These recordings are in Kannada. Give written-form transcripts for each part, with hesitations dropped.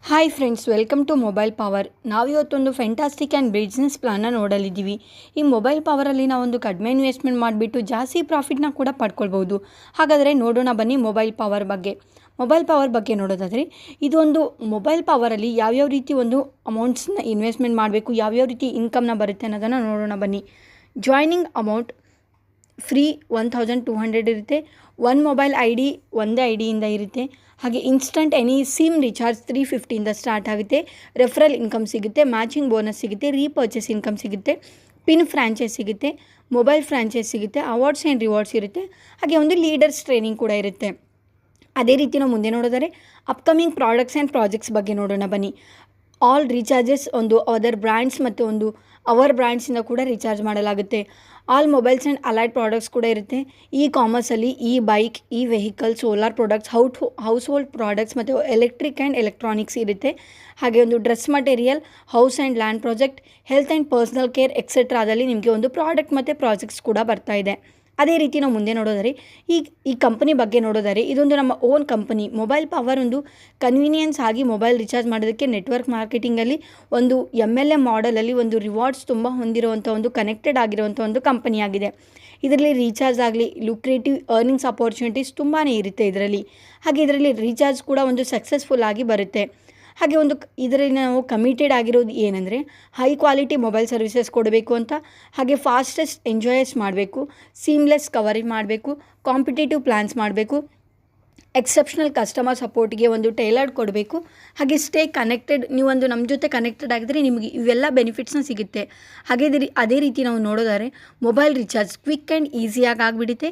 Hi friends, welcome to mobile power. ನಾವಿವತ್ತೊಂದು ಫ್ಯಾಂಟಾಸ್ಟಿಕ್ ಆ್ಯಂಡ್ ಬಿಸ್ನೆಸ್ ಪ್ಲಾನ್ನ ನೋಡಲಿದ್ದೀವಿ. ಈ ಮೊಬೈಲ್ ಪವರಲ್ಲಿ ನಾವೊಂದು ಕಡಿಮೆ ಇನ್ವೆಸ್ಟ್ಮೆಂಟ್ ಮಾಡಿಬಿಟ್ಟು ಜಾಸ್ತಿ ಪ್ರಾಫಿಟ್ನ ಕೂಡ ಪಡ್ಕೊಳ್ಬೋದು. ಹಾಗಾದರೆ ನೋಡೋಣ ಬನ್ನಿ ಮೊಬೈಲ್ ಪವರ್ ಬಗ್ಗೆ ನೋಡೋದಾದರೆ, ಇದೊಂದು ಮೊಬೈಲ್ ಪವರಲ್ಲಿ ಯಾವ್ಯಾವ ರೀತಿ ಒಂದು ಅಮೌಂಟ್ಸ್ನ ಇನ್ವೆಸ್ಟ್ಮೆಂಟ್ ಮಾಡಬೇಕು, ಯಾವ್ಯಾವ ರೀತಿ ಇನ್ಕಮ್ನ ಬರುತ್ತೆ ಅನ್ನೋದನ್ನು ನೋಡೋಣ ಬನ್ನಿ. ಜಾಯ್ನಿಂಗ್ ಅಮೌಂಟ್ ಫ್ರೀ 1200 ಇರುತ್ತೆ. ಒನ್ ಮೊಬೈಲ್ ಒಂದೇ ಐ ಡಿಯಿಂದ ಇರುತ್ತೆ. ಹಾಗೆ ಇನ್ಸ್ಟಂಟ್ ಎನಿ ಸಿಮ್ ರಿಚಾರ್ಜ್ 350ಇಂದ ಸ್ಟಾರ್ಟ್ ಆಗುತ್ತೆ. ರೆಫರಲ್ ಇನ್ಕಮ್ ಸಿಗುತ್ತೆ, ಮ್ಯಾಚಿಂಗ್ ಬೋನಸ್ ಸಿಗುತ್ತೆ, ರೀಪರ್ಚೇಸ್ ಇನ್ಕಮ್ ಸಿಗುತ್ತೆ, ಪಿನ್ ಫ್ರ್ಯಾಂಚೈಸ್ ಸಿಗುತ್ತೆ, ಮೊಬೈಲ್ ಫ್ರ್ಯಾಂಚೈಸ್ ಸಿಗುತ್ತೆ, ಅವಾರ್ಡ್ಸ್ ಆ್ಯಂಡ್ ರಿವಾರ್ಡ್ಸ್ ಇರುತ್ತೆ. ಹಾಗೆ ಒಂದು ಲೀಡರ್ಸ್ ಟ್ರೈನಿಂಗ್ ಕೂಡ ಇರುತ್ತೆ. ಅದೇ ರೀತಿ ನಾವು ಮುಂದೆ ನೋಡಿದರೆ ಅಪ್ಕಮಿಂಗ್ ಪ್ರಾಡಕ್ಟ್ಸ್ ಆ್ಯಂಡ್ ಪ್ರಾಜೆಕ್ಟ್ಸ್ ಬಗ್ಗೆ ನೋಡೋಣ ಬನ್ನಿ. ಆಲ್ ರೀಚಾರ್ಜಸ್ ಒಂದು ಅದರ್ ಬ್ರ್ಯಾಂಡ್ಸ್ ಮತ್ತು ಒಂದು ಅವರ್ ಬ್ರ್ಯಾಂಡ್ಸಿಂದ ಕೂಡ ರೀಚಾರ್ಜ್ ಮಾಡಲಾಗುತ್ತೆ. All mobiles and allied products ಕೂಡ ಇರುತ್ತೆ. ಇ ಕಾಮರ್ಸಲ್ಲಿ e bike, e vehicle, solar products, household products ಮತ್ತು ಎಲೆಕ್ಟ್ರಿಕ್ ಆ್ಯಂಡ್ ಎಲೆಕ್ಟ್ರಾನಿಕ್ಸ್ ಇರುತ್ತೆ. ಹಾಗೆ ಒಂದು dress material, house and land project, health and personal care ಎಕ್ಸೆಟ್ರಾದಲ್ಲಿ ನಿಮಗೆ ಒಂದು ಪ್ರಾಡಕ್ಟ್ ಮತ್ತು ಪ್ರಾಜೆಕ್ಟ್ಸ್ ಕೂಡ ಬರ್ತಾ ಇದೆ. ಅದೇ ರೀತಿ ನಾವು ಮುಂದೆ ನೋಡೋದಾರೆ ಈ ಕಂಪನಿ ಬಗ್ಗೆ ನೋಡೋದಾರೆ, ಇದೊಂದು ನಮ್ಮ ಓನ್ ಕಂಪನಿ. ಮೊಬೈಲ್ ಪವರ್ ಒಂದು ಕನ್ವೀನಿಯನ್ಸ್ ಆಗಿ ಮೊಬೈಲ್ ರಿಚಾರ್ಜ್ ಮಾಡೋದಕ್ಕೆ ನೆಟ್ವರ್ಕ್ ಮಾರ್ಕೆಟಿಂಗಲ್ಲಿ ಒಂದು MLM ಮಾಡೆಲಲ್ಲಿ ಒಂದು ರಿವಾರ್ಡ್ಸ್ ತುಂಬ ಹೊಂದಿರುವಂಥ ಒಂದು ಕನೆಕ್ಟೆಡ್ ಆಗಿರುವಂಥ ಒಂದು ಕಂಪನಿಯಾಗಿದೆ. ಇದರಲ್ಲಿ ರೀಚಾರ್ಜ್ ಆಗಲಿ ಲುಕ್ರೇಟಿವ್ ಅರ್ನಿಂಗ್ಸ್ ಅಪಾರ್ಚುನಿಟೀಸ್ ತುಂಬಾ ಇರುತ್ತೆ ಇದರಲ್ಲಿ. ಹಾಗೆ ಇದರಲ್ಲಿ ರೀಚಾರ್ಜ್ ಕೂಡ ಒಂದು ಸಕ್ಸಸ್ಫುಲ್ ಆಗಿ ಬರುತ್ತೆ. ಹಾಗೆ ಒಂದು ಇದರಲ್ಲಿ ನಾವು ಕಮಿಟೆಡ್ ಆಗಿರೋದು ಏನಂದರೆ ಹೈ ಕ್ವಾಲಿಟಿ ಮೊಬೈಲ್ ಸರ್ವಿಸಸ್ ಕೊಡಬೇಕು ಅಂತ. ಹಾಗೆ ಫಾಸ್ಟೆಸ್ಟ್ ಎಂಜಾಯಸ್ ಮಾಡಬೇಕು, ಸೀಮ್ಲೆಸ್ ಕವರೇಜ್ ಮಾಡಬೇಕು, ಕಾಂಪಿಟೇಟಿವ್ ಪ್ಲ್ಯಾನ್ಸ್ ಮಾಡಬೇಕು, ಎಕ್ಸೆಪ್ಷನಲ್ ಕಸ್ಟಮರ್ ಸಪೋರ್ಟ್ಗೆ ಒಂದು ಟೈಲರ್ಡ್ ಕೊಡಬೇಕು. ಹಾಗೆ ಸ್ಟೇ ಕನೆಕ್ಟೆಡ್, ನೀವೊಂದು ನಮ್ಮ ಜೊತೆ ಕನೆಕ್ಟೆಡ್ ಆಗಿದ್ರೆ ನಿಮಗೆ ಇವೆಲ್ಲ ಬೆನಿಫಿಟ್ಸ್ನ ಸಿಗುತ್ತೆ. ಹಾಗೆ ಅದೇ ರೀತಿ ನಾವು ನೋಡೋದಾದ್ರೆ ಮೊಬೈಲ್ ರಿಚಾರ್ಜ್ ಕ್ವಿಕ್ ಆ್ಯಂಡ್ ಈಸಿಯಾಗಿ ಆಗಿಬಿಡುತ್ತೆ.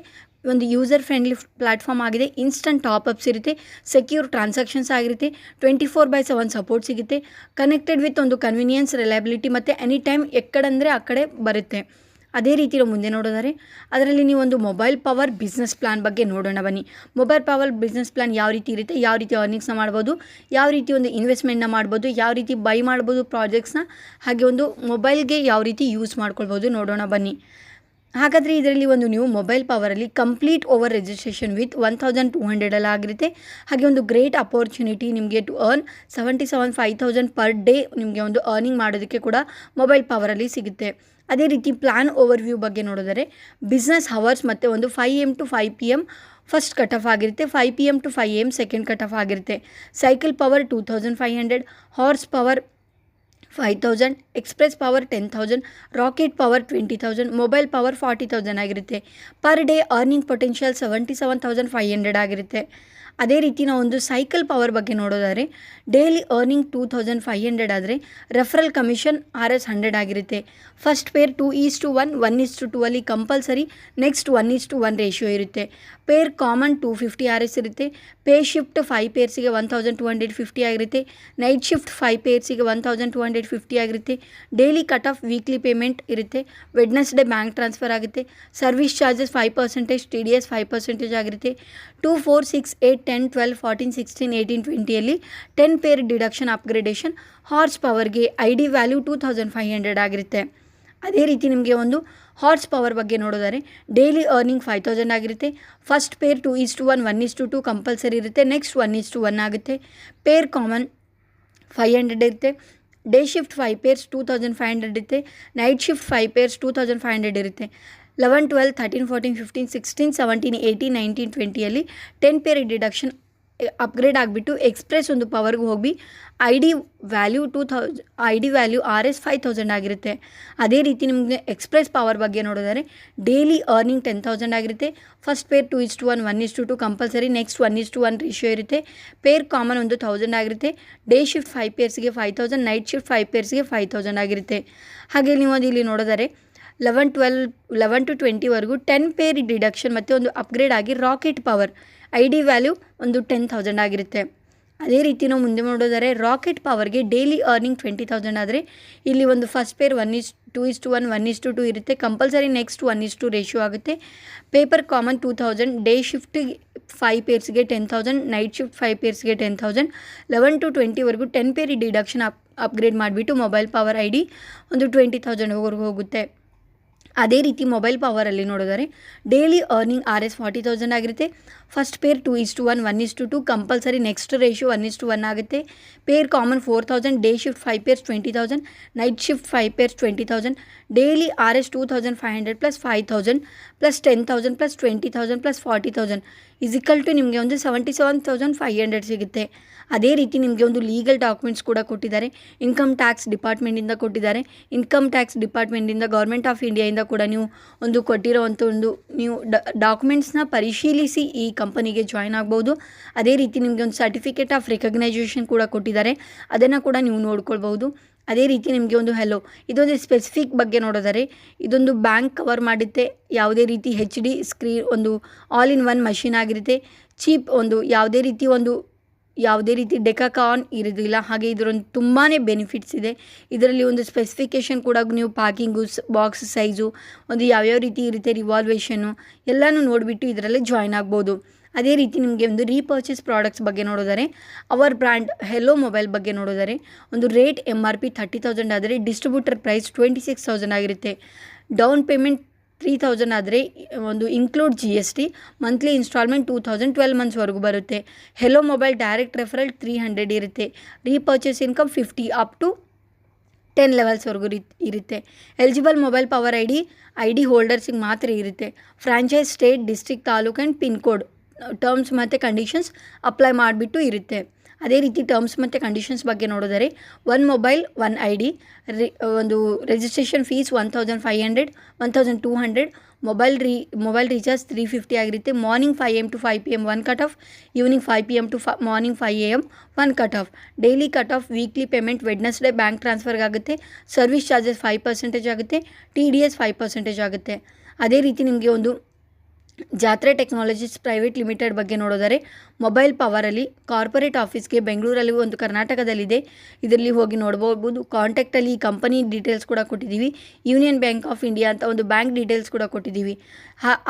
ಒಂದು ಯೂಸರ್ ಫ್ರೆಂಡ್ಲಿ ಪ್ಲ್ಯಾಟ್ಫಾರ್ಮ್ ಆಗಿದೆ. ಇನ್ಸ್ಟಂಟ್ ಟಾಪಪ್ಸ್ ಇರುತ್ತೆ, ಸೆಕ್ಯೂರ್ ಟ್ರಾನ್ಸಾಕ್ಷನ್ಸ್ ಆಗಿರುತ್ತೆ, 24/7 ಸಪೋರ್ಟ್ ಸಿಗುತ್ತೆ, ಕನೆಕ್ಟೆಡ್ ವಿತ್ ಒಂದು ಕನ್ವೀನಿಯನ್ಸ್, ರಿಲಯಬಿಲಿಟಿ ಮತ್ತು ಎನಿ ಟೈಮ್ ಎಕ್ಕಡಂದರೆ ಆ ಕಡೆ ಬರುತ್ತೆ. ಅದೇ ರೀತಿ ನಾವು ಮುಂದೆ ನೋಡೋದಾದ್ರೆ ಅದರಲ್ಲಿ ನೀವೊಂದು ಮೊಬೈಲ್ ಪವರ್ ಬಿಸ್ನೆಸ್ ಪ್ಲಾನ್ ಬಗ್ಗೆ ನೋಡೋಣ ಬನ್ನಿ. ಮೊಬೈಲ್ ಪವರ್ ಬಿಸ್ನೆಸ್ ಪ್ಲಾನ್ ಯಾವ ರೀತಿ ಇರುತ್ತೆ, ಯಾವ ರೀತಿ ಅರ್ನಿಂಗ್ಸ್ನ ಮಾಡ್ಬೋದು, ಯಾವ ರೀತಿ ಒಂದು ಇನ್ವೆಸ್ಟ್ಮೆಂಟ್ನ ಮಾಡ್ಬೋದು, ಯಾವ ರೀತಿ ಬೈ ಮಾಡ್ಬೋದು ಪ್ರಾಜೆಕ್ಟ್ಸ್ನ, ಹಾಗೆ ಒಂದು ಮೊಬೈಲ್ಗೆ ಯಾವ ರೀತಿ ಯೂಸ್ ಮಾಡ್ಕೊಳ್ಬೋದು ನೋಡೋಣ ಬನ್ನಿ. ಹಾಗಾದರೆ ಇದರಲ್ಲಿ ಒಂದು ನೀವು ಮೊಬೈಲ್ ಪವರಲ್ಲಿ ಕಂಪ್ಲೀಟ್ ಓವರ್ ರಿಜಿಸ್ಟ್ರೇಷನ್ ವಿತ್ 1200 ಆಗಿರುತ್ತೆ. ಹಾಗೆ ಒಂದು ಗ್ರೇಟ್ ಅಪಾರ್ಚುನಿಟಿ ನಿಮಗೆ ಟು ಅರ್ನ್ 5,000 ಪರ್ ಡೇ ನಿಮಗೆ ಒಂದು ಅರ್ನಿಂಗ್ ಮಾಡೋದಕ್ಕೆ ಕೂಡ ಮೊಬೈಲ್ ಪವರಲ್ಲಿ ಸಿಗುತ್ತೆ. ಅದೇ ರೀತಿ ಪ್ಲ್ಯಾನ್ ಓವರ್ವ್ಯೂ ಬಗ್ಗೆ ನೋಡಿದರೆ ಬಿಸ್ನೆಸ್ ಹವರ್ಸ್ ಮತ್ತು ಒಂದು 5 AM to 5 PM first cut off ಆಗಿರುತ್ತೆ, 5 PM to 5 AM second cut off ಆಗಿರುತ್ತೆ. Cycle power 2500, horse power 5,000, express power 10,000, rocket power 20,000, mobile power 40,000 ಆಗಿರುತ್ತೆ. ಪರ್ ಡೇ ಅರ್ನಿಂಗ್ ಪೊಟೆನ್ಷಿಯಲ್ 77,500 ಆಗಿರುತ್ತೆ. ಅದೇ ರೀತಿ ನಾವು ಒಂದು ಸೈಕಲ್ ಪವರ್ ಬಗ್ಗೆ ನೋಡೋದಾದರೆ ಡೈಲಿ ಅರ್ನಿಂಗ್ 2,500 ಆದರೆ ರೆಫರಲ್ ಕಮಿಷನ್ RS 100 ಆಗಿರುತ್ತೆ. ಫಸ್ಟ್ ಪೇರ್ 2:1, 1:2 ಅಲ್ಲಿ ಕಂಪಲ್ಸರಿ, ನೆಕ್ಸ್ಟ್ 1:1 ರೇಷಿಯೋ ಇರುತ್ತೆ. ಪೇರ್ ಕಾಮನ್ 250 RS ಇರುತ್ತೆ. ಪೇ ಶಿಫ್ಟ್ 5 ಪೇರ್ಸಿಗೆ 1,250 ಆಗಿರುತ್ತೆ. ನೈಟ್ ಶಿಫ್ಟ್ 5 ಪೇರ್ಸಿಗೆ 1,250 ಆಗಿರುತ್ತೆ. Daily cut off weekly payment ಇರುತ್ತೆ. ವೆಡ್ನೆಸ್ಡೇ ಬ್ಯಾಂಕ್ ಟ್ರಾನ್ಸ್ಫರ್ ಆಗುತ್ತೆ. ಸರ್ವಿಸ್ ಚಾರ್ಜಸ್ 5%, TDS 5% ಆಗಿರುತ್ತೆ. 2, 4, 6, 8, 10, 12, 14, 16, 18, 20 10 ಪೇರ್ ಡಿಡಕ್ಷನ್ ಅಪ್ಗ್ರೇಡೇಷನ್. ಹಾರ್ಸ್ ಪವರ್ಗೆ ID ವ್ಯಾಲ್ಯೂ 2,500 ಆಗಿರುತ್ತೆ. ಅದೇ ರೀತಿ ನಿಮಗೆ ಒಂದು ಹಾರ್ಸ್ ಪವರ್ ಬಗ್ಗೆ ನೋಡೋದಾದ್ರೆ ಡೈಲಿ ಅರ್ನಿಂಗ್ 5,000 ಆಗಿರುತ್ತೆ. ಫಸ್ಟ್ ಪೇರ್ 2:1, 1:2 ಕಂಪಲ್ಸರಿ ಇರುತ್ತೆ. ನೆಕ್ಸ್ಟ್ 1:1 ಆಗುತ್ತೆ. ಪೇರ್ ಕಾಮನ್ 500 ಇರುತ್ತೆ. ಡೇ ಶಿಫ್ಟ್ 5 ಪೇರ್ಸ್ 2,500 ಇರುತ್ತೆ. ನೈಟ್ ಶಿಫ್ಟ್ 5 ಪೇರ್ಸ್ 2,500 ಇರುತ್ತೆ. 11, 12, 13, 14, 15, 16, 17, 18, 19, 20 10 ಪೇರ್ ಡಿಡಕ್ಷನ್ ಅಪ್ಗ್ರೇಡ್ ಆಗಿಬಿಟ್ಟು ಎಕ್ಸ್ಪ್ರೆಸ್ ಒಂದು ಪವರ್ಗೆ ಹೋಗಿ ID ವ್ಯಾಲ್ಯೂ RS 5,000 ಆಗಿರುತ್ತೆ. ಅದೇ ರೀತಿ ನಿಮಗೆ ಎಕ್ಸ್ಪ್ರೆಸ್ ಪವರ್ ಬಗ್ಗೆ ನೋಡಿದರೆ ಡೈಲಿ ಅರ್ನಿಂಗ್ 10,000 ಆಗಿರುತ್ತೆ. First pair 2:1, 1:2 compulsory, next 1:1 ratio ಇರುತ್ತೆ. ಪೇರ್ ಕಾಮನ್ 1,000 ಆಗಿರುತ್ತೆ. ಡೇ ಶಿಫ್ಟ್ 5 ಪೇರ್ಸ್ಗೆ 5,000, ನೈಟ್ ಶಿಫ್ಟ್ 5 ಪೇರ್ಸ್ಗೆ 5,000 ಆಗಿರುತ್ತೆ. ಹಾಗೆ ನೀವು ಅದು ಇಲ್ಲಿ ನೋಡಿದರೆ 11 to 20ವರೆಗೂ 10 ಪೇರ್ ಡಿಡಕ್ಷನ್ ಮತ್ತು ಒಂದು ಅಪ್ಗ್ರೇಡ್ ಆಗಿ ರಾಕೆಟ್ ಪವರ್ ID ವ್ಯಾಲ್ಯೂ ಒಂದು 10,000 ಆಗಿರುತ್ತೆ. ಅದೇ ರೀತಿ ನಾವು ಮುಂದೆ ನೋಡೋದಾದರೆ ರಾಕೆಟ್ ಪವರ್ಗೆ ಡೈಲಿ ಅರ್ನಿಂಗ್ 20,000 ಆದರೆ ಇಲ್ಲಿ ಒಂದು ಫಸ್ಟ್ ಪೇರ್ 2:1, 1:2 ಇರುತ್ತೆ. ಕಂಪಲ್ಸರಿ ನೆಕ್ಸ್ಟ್ 1:2 ರೇಷಿಯೋ ಆಗುತ್ತೆ. ಪೇಪರ್ ಕಾಮನ್ 2,000, ಡೇ ಶಿಫ್ಟ್ 5 ಪೇರ್ಸ್ಗೆ 10,000, ನೈಟ್ ಶಿಫ್ಟ್ 5 ಪೇರ್ಸ್ಗೆ 10,000. 11 to 20ವರೆಗೂ 10 ಪೇರ್ ಡಿಡಕ್ಷನ್ ಅಪ್ಗ್ರೇಡ್ ಮಾಡಿಬಿಟ್ಟು ಮೊಬೈಲ್ ಪವರ್ ID ಒಂದು 20,000 ಹೋಗುತ್ತೆ. ಅದೇ ರೀತಿ ಮೊಬೈಲ್ ಪವರಲ್ಲಿ ನೋಡಿದರೆ ಡೈಲಿ ಅರ್ನಿಂಗ್ RS 40,000 ಆಗಿರುತ್ತೆ. First pair 2:1, 1:2 compulsory, next ratio 1:1 ಆಗುತ್ತೆ. Pair common 4,000, day shift 5 pairs 20,000, night shift 5 pairs 20,000, daily RS 2,500 plus 5,000 plus 10,000 plus 20,000 plus 40,000 ಟು ನಿಮಗೆ ಒಂದು 77,500 ಸಿಗುತ್ತೆ. ಅದೇ ರೀತಿ ನಿಮಗೆ ಒಂದು ಲೀಗಲ್ ಡಾಕ್ಯುಮೆಂಟ್ಸ್ ಕೂಡ ಕೊಟ್ಟಿದ್ದಾರೆ. ಇನ್ಕಮ್ ಟ್ಯಾಕ್ಸ್ ಡಿಪಾರ್ಟ್ಮೆಂಟಿಂದ ಕೊಟ್ಟಿದ್ದಾರೆ. ಇನ್ಕಮ್ ಟ್ಯಾಕ್ಸ್ ಡಿಪಾರ್ಟ್ಮೆಂಟಿಂದ ಗೌರ್ಮೆಂಟ್ ಆಫ್ ಇಂಡಿಯಾಯಿಂದ ಕೂಡ ನೀವು ಒಂದು ಕೊಟ್ಟಿರೋವಂಥ ಒಂದು ನೀವು ಡಾಕ್ಯುಮೆಂಟ್ಸ್ನ ಪರಿಶೀಲಿಸಿ ಈ ಕಂಪನಿಗೆ ಜಾಯ್ನ್ ಆಗ್ಬೋದು. ಅದೇ ರೀತಿ ನಿಮಗೆ ಒಂದು ಸರ್ಟಿಫಿಕೇಟ್ ಆಫ್ ರಿಕಗ್ನೈಸೇಷನ್ ಕೂಡ ಕೊಟ್ಟಿದ್ದಾರೆ, ಅದನ್ನು ಕೂಡ ನೀವು ನೋಡ್ಕೊಳ್ಬೋದು. ಅದೇ ರೀತಿ ನಿಮಗೆ ಒಂದು ಇದೊಂದು ಸ್ಪೆಸಿಫಿಕ್ ಬಗ್ಗೆ ನೋಡಿದರೆ ಇದೊಂದು ಬ್ಯಾಂಕ್ ಕವರ್ ಮಾಡುತ್ತೆ. ಯಾವುದೇ ರೀತಿ HD ಸ್ಕ್ರೀನ್ ಒಂದು ಆಲ್ ಇನ್ ಒನ್ ಮಷಿನ್ ಆಗಿರುತ್ತೆ. ಚೀಪ್ ಒಂದು ಯಾವುದೇ ರೀತಿ ಡೆಕಾಕಾನ್ ಇರೋದಿಲ್ಲ. ಹಾಗೆ ಇದರೊಂದು ತುಂಬಾ ಬೆನಿಫಿಟ್ಸ್ ಇದೆ. ಇದರಲ್ಲಿ ಒಂದು ಸ್ಪೆಸಿಫಿಕೇಷನ್ ಕೂಡ ನೀವು ಪ್ಯಾಕಿಂಗು, ಬಾಕ್ಸ್ ಸೈಜು, ಒಂದು ಯಾವ್ಯಾವ ರೀತಿ ಇರುತ್ತೆ, ರಿವಾಲ್ವೇಷನ್ನು ಎಲ್ಲನೂ ನೋಡಿಬಿಟ್ಟು ಇದರಲ್ಲಿ ಜಾಯ್ನ್ ಆಗ್ಬೋದು. ಅದೇ ರೀತಿ ನಿಮಗೆ ಒಂದು ರೀಪರ್ಚೇಸ್ ಪ್ರಾಡಕ್ಟ್ಸ್ ಬಗ್ಗೆ ನೋಡಿದರೆ ಅವರ್ ಬ್ರ್ಯಾಂಡ್ ಹೆಲೋ ಮೊಬೈಲ್ ಬಗ್ಗೆ ನೋಡಿದರೆ ಒಂದು ರೇಟ್ MRP 30,000 ಆದರೆ ಡಿಸ್ಟ್ರಿಬ್ಯೂಟರ್ ಪ್ರೈಸ್ 26,000 ಆಗಿರುತ್ತೆ. ಡೌನ್ ಪೇಮೆಂಟ್ 3,000 ಆದರೆ ಒಂದು ಇನ್ಕ್ಲೂಡ್ GST, ಮಂತ್ಲಿ ಇನ್ಸ್ಟಾಲ್ಮೆಂಟ್ 2,000 12 ಮಂತ್ಸ್ವರೆಗೂ ಬರುತ್ತೆ. ಹೆಲೋ ಮೊಬೈಲ್ ಡೈರೆಕ್ಟ್ ರೆಫರಲ್ 300 ಇರುತ್ತೆ. ರೀಪರ್ಚೇಸ್ ಇನ್ಕಮ್ 50 ಅಪ್ ಟು 10 ಲೆವೆಲ್ಸ್ವರೆಗೂ ಇರುತ್ತೆ. ಎಲಿಜಿಬಲ್ ಮೊಬೈಲ್ ಪವರ್ ID ಹೋಲ್ಡರ್ಸಿಗೆ ಮಾತ್ರ ಇರುತ್ತೆ. Franchise state, district, taluk and pin code terms ಮತ್ತು ಕಂಡೀಷನ್ಸ್ ಅಪ್ಲೈ ಮಾಡಿಬಿಟ್ಟು ಇರುತ್ತೆ. ಅದೇ ರೀತಿ ಟರ್ಮ್ಸ್ ಮತ್ತು ಕಂಡೀಷನ್ಸ್ ಬಗ್ಗೆ ನೋಡಿದರೆ 1 ಮೊಬೈಲ್ 1 ID, ಒಂದು ರಿಜಿಸ್ಟ್ರೇಷನ್ ಫೀಸ್ 1,500, 1,200, ಮೊಬೈಲ್ ರೀಚಾರ್ಜ್ 350 ಆಗಿರುತ್ತೆ. Morning 5 AM to 5 PM 1 cut off, evening 5 PM to morning 5 AM 1 cut off. Daily cut off, weekly payment Wednesday bank ಟ್ರಾನ್ಸ್ಫರ್ಗೆ ಆಗುತ್ತೆ. ಸರ್ವಿಸ್ ಚಾರ್ಜಸ್ 5% ಆಗುತ್ತೆ. TDS 5% ಆಗುತ್ತೆ. ಅದೇ ರೀತಿ ನಿಮಗೆ ಒಂದು ಜಾತ್ರೆ ಟೆಕ್ನಾಲಜೀಸ್ ಪ್ರೈವೇಟ್ ಲಿಮಿಟೆಡ್ ಬಗ್ಗೆ ನೋಡಿದರೆ ಮೊಬೈಲ್ ಪವರಲ್ಲಿ ಕಾರ್ಪೊರೇಟ್ ಆಫೀಸ್ಗೆ ಬೆಂಗಳೂರಲ್ಲಿ ಒಂದು ಕರ್ನಾಟಕದಲ್ಲಿದೆ. ಇದರಲ್ಲಿ ಹೋಗಿ ನೋಡ್ಬೋದು. ಕಾಂಟ್ಯಾಕ್ಟಲ್ಲಿ ಈ ಕಂಪನಿ ಡೀಟೇಲ್ಸ್ ಕೂಡ ಕೊಟ್ಟಿದ್ದೀವಿ. ಯೂನಿಯನ್ ಬ್ಯಾಂಕ್ ಆಫ್ ಇಂಡಿಯಾ ಅಂತ ಒಂದು ಬ್ಯಾಂಕ್ ಡೀಟೇಲ್ಸ್ ಕೂಡ ಕೊಟ್ಟಿದ್ದೀವಿ.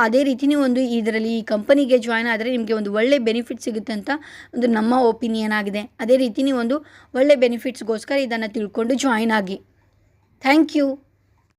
ಅದೇ ರೀತಿ ನೀವು ಒಂದು ಇದರಲ್ಲಿ ಈ ಕಂಪನಿಗೆ ಜಾಯ್ನ್ ಆದರೆ ನಿಮಗೆ ಒಂದು ಒಳ್ಳೆ ಬೆನಿಫಿಟ್ ಸಿಗುತ್ತೆ ಅಂತ ಒಂದು ನಮ್ಮ ಒಪಿನಿಯನ್ ಆಗಿದೆ. ಅದೇ ರೀತಿ ನೀವು ಒಂದು ಒಳ್ಳೆ ಬೆನಿಫಿಟ್ಸ್ಗೋಸ್ಕರ ಇದನ್ನು ತಿಳ್ಕೊಂಡು ಜಾಯ್ನ್ ಆಗಿ. Thank you.